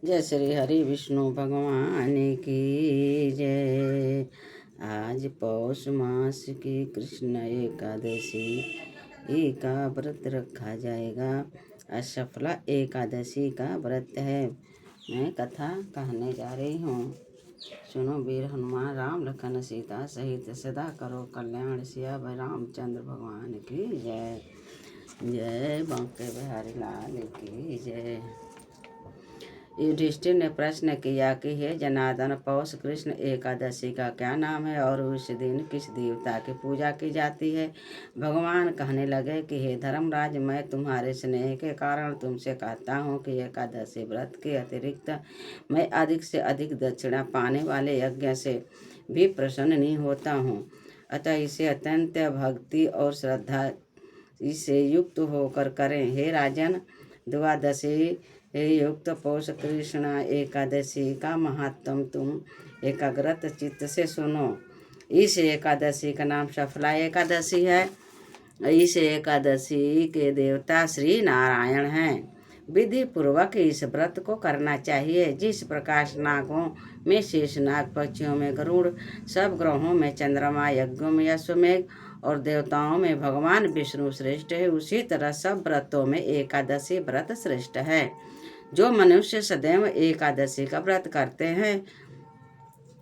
जय श्री हरि विष्णु भगवान की जय। आज पौष मास की कृष्ण एकादशी का व्रत रखा जाएगा। असफला एकादशी का व्रत है। मैं कथा कहने जा रही हूँ। सुनो वीर हनुमान राम लखन सीता सहित सदा करो कल्याण। सिया भाई रामचंद्र भगवान की जय। जय बांके बिहारी लाल की जय। युधिष्ठिर ने प्रश्न किया कि हे जनार्दन, पौष कृष्ण एकादशी का क्या नाम है और उस दिन किस देवता की पूजा की जाती है। भगवान कहने लगे कि हे धर्मराज, मैं तुम्हारे स्नेह के कारण तुमसे कहता हूँ कि एकादशी व्रत के अतिरिक्त मैं अधिक से अधिक दक्षिणा पाने वाले यज्ञ से भी प्रसन्न नहीं होता हूँ। अतः इसे अत्यंत भक्ति और श्रद्धा से युक्त होकर करें। हे राजन, द्वादशी युक्त पौष कृष्ण एकादशी का महात्म तुम एकाग्रत चित्त से सुनो। इस एकादशी का नाम सफला एकादशी है। इस एकादशी के देवता श्री नारायण हैं। विधि पूर्वक इस व्रत को करना चाहिए। जिस प्रकार नागों में शेषनाग, पक्षियों में गरुड़, सब ग्रहों में चंद्रमा, यज्ञों में अश्वमेघ और देवताओं में भगवान विष्णु श्रेष्ठ है, उसी तरह सब व्रतों में एकादशी व्रत श्रेष्ठ है। जो मनुष्य सदैव एकादशी का व्रत करते हैं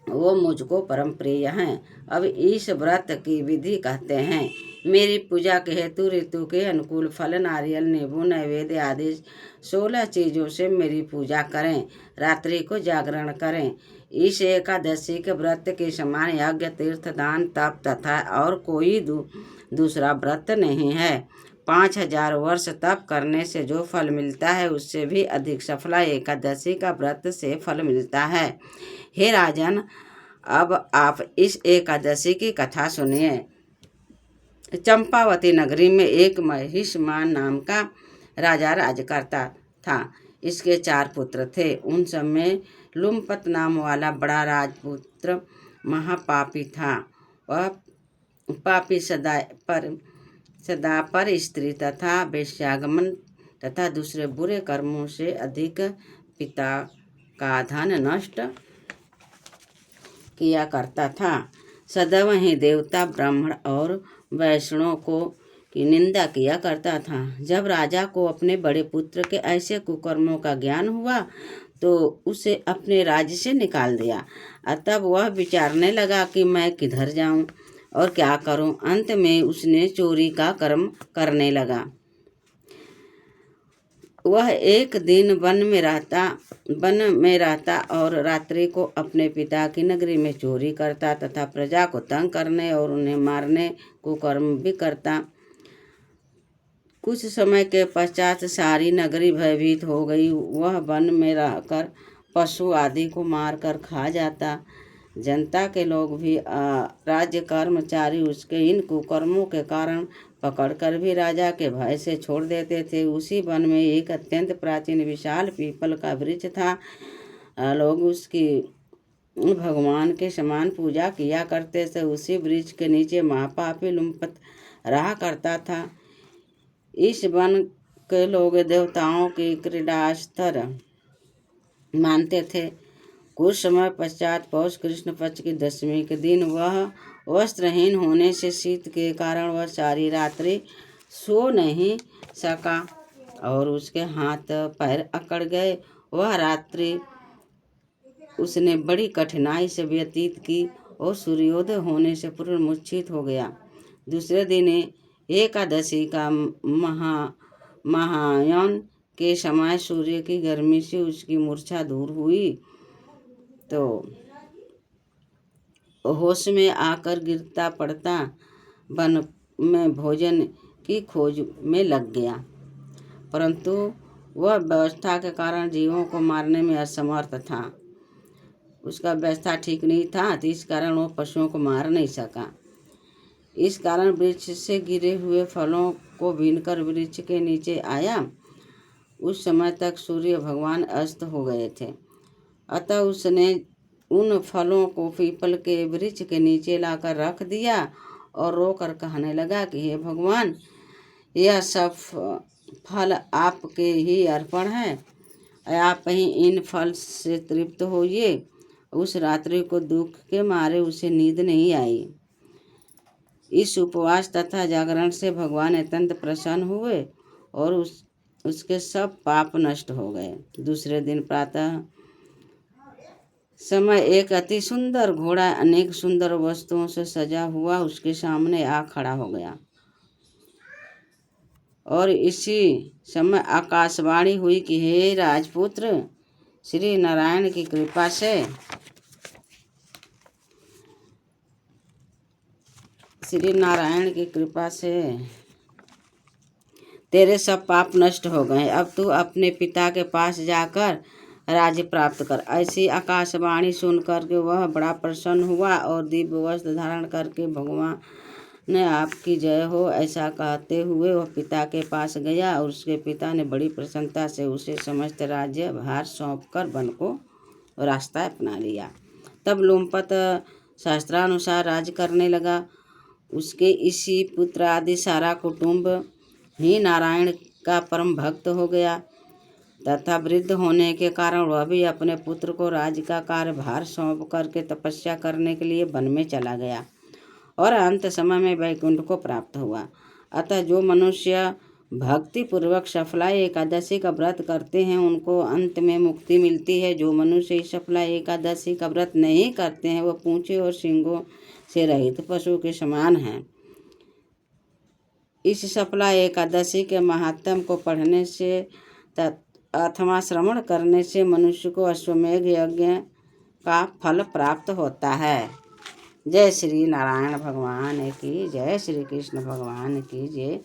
वो मुझको परम प्रिय हैं। अब इस व्रत की विधि कहते हैं। मेरी पूजा के हेतु ऋतु के अनुकूल फल, नारियल, नींबू, नैवेद्य आदि 16 चीजों से मेरी पूजा करें। रात्रि को जागरण करें। इस एकादशी के व्रत के समान यज्ञ, तीर्थ, दान, तप तथा और कोई दूसरा व्रत नहीं है। 5000 वर्ष तप करने से जो फल मिलता है उससे भी अधिक सफला एकादशी का व्रत से फल मिलता है। हे राजन, अब आप इस एकादशी की कथा सुनिए। चंपावती नगरी में एक महिषमान नाम का राजा राज करता था। इसके 4 पुत्र थे। उन सब में लुम्पत नाम वाला बड़ा राजपुत्र महापापी था। वह पापी सदा पर स्त्री तथा वेश्यागमन तथा दूसरे बुरे कर्मों से अधिक पिता का धन नष्ट किया करता था। सदैव ही देवता, ब्राह्मण और वैष्णव की निंदा किया करता था। जब राजा को अपने बड़े पुत्र के ऐसे कुकर्मों का ज्ञान हुआ तो उसे अपने राज्य से निकाल दिया। तब वह विचारने लगा कि मैं किधर जाऊं और क्या करूं। अंत में उसने चोरी का कर्म करने लगा। वह एक दिन वन में रहता और रात्रि को अपने पिता की नगरी में चोरी करता तथा प्रजा को तंग करने और उन्हें मारने को कर्म भी करता। कुछ समय के पश्चात सारी नगरी भयभीत हो गई। वह वन में रहकर पशु आदि को मारकर खा जाता। जनता के लोग भी राज्य कर्मचारी उसके इन कुकर्मों के कारण पकड़कर भी राजा के भय से छोड़ देते थे। उसी वन में एक अत्यंत प्राचीन विशाल पीपल का वृक्ष था। लोग उसकी भगवान के समान पूजा किया करते थे। उसी वृक्ष के नीचे महापापी लुम्पत रहा करता था। इस वन के लोग देवताओं की क्रीड़ास्त्र मानते थे। कुछ समय पश्चात पौष कृष्ण पक्ष की दशमी के दिन वह वस्त्रहीन होने से शीत के कारण वह सारी रात्रि सो नहीं सका और उसके हाथ पैर अकड़ गए। वह रात्रि उसने बड़ी कठिनाई से व्यतीत की और सूर्योदय होने से पूर्ण मूर्छित हो गया। दूसरे दिन एकादशी का महायन के समय सूर्य की गर्मी से उसकी मूर्छा दूर हुई तो होश में आकर गिरता पड़ता वन में भोजन की खोज में लग गया, परंतु वह व्यवस्था के कारण जीवों को मारने में असमर्थ था। उसका व्यवस्था ठीक नहीं था, तो इस कारण वो पशुओं को मार नहीं सका। इस कारण वृक्ष से गिरे हुए फलों को बीनकर वृक्ष के नीचे आया। उस समय तक सूर्य भगवान अस्त हो गए थे। अतः उसने उन फलों को पीपल के वृक्ष के नीचे लाकर रख दिया और रोकर कहने लगा कि हे भगवान, यह सब फल आपके ही अर्पण है। आप ही इन फल से तृप्त होइए। उस रात्रि को दुख के मारे उसे नींद नहीं आई। इस उपवास तथा जागरण से भगवान अत्यंत प्रसन्न हुए और उसके सब पाप नष्ट हो गए। दूसरे दिन प्रातः समय एक अति सुंदर घोड़ा अनेक सुंदर वस्तुओं से सजा हुआ उसके सामने आ खड़ा हो गया और इसी समय आकाशवाणी हुई कि हे राजपुत्र, श्री नारायण की कृपा से तेरे सब पाप नष्ट हो गए। अब तू अपने पिता के पास जाकर राज्य प्राप्त कर। ऐसी आकाशवाणी सुनकर के वह बड़ा प्रसन्न हुआ और दिव्य वस्त्र धारण करके भगवान ने आपकी जय हो ऐसा कहते हुए वह पिता के पास गया और उसके पिता ने बड़ी प्रसन्नता से उसे समस्त राज्य भार सौंपकर वन को रास्ता अपना लिया। तब लोमपत शास्त्रानुसार राज्य करने लगा। उसके इसी पुत्र आदि सारा कुटुंब ही नारायण का परम भक्त हो गया तथा वृद्ध होने के कारण वह भी अपने पुत्र को राज्य का कार्यभार सौंप करके तपस्या करने के लिए वन में चला गया और अंत समय में वैकुंठ को प्राप्त हुआ। अतः जो मनुष्य भक्ति पूर्वक सफला एकादशी का व्रत करते हैं उनको अंत में मुक्ति मिलती है। जो मनुष्य इस सफला एकादशी का व्रत नहीं करते हैं वह पूंछे और सींगों से रहित पशु के समान हैं। इस सफला एकादशी के महात्म्य को पढ़ने से अथवा श्रवण करने से मनुष्य को अश्वमेध यज्ञ का फल प्राप्त होता है। जय श्री नारायण भगवान की जय, श्री कृष्ण भगवान की जय।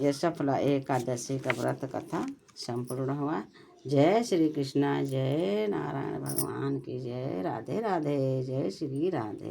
यह सफला एकादशी का व्रत कथा संपूर्ण हुआ। जय श्री कृष्ण, जय नारायण भगवान की जय। राधे राधे, जय श्री राधे।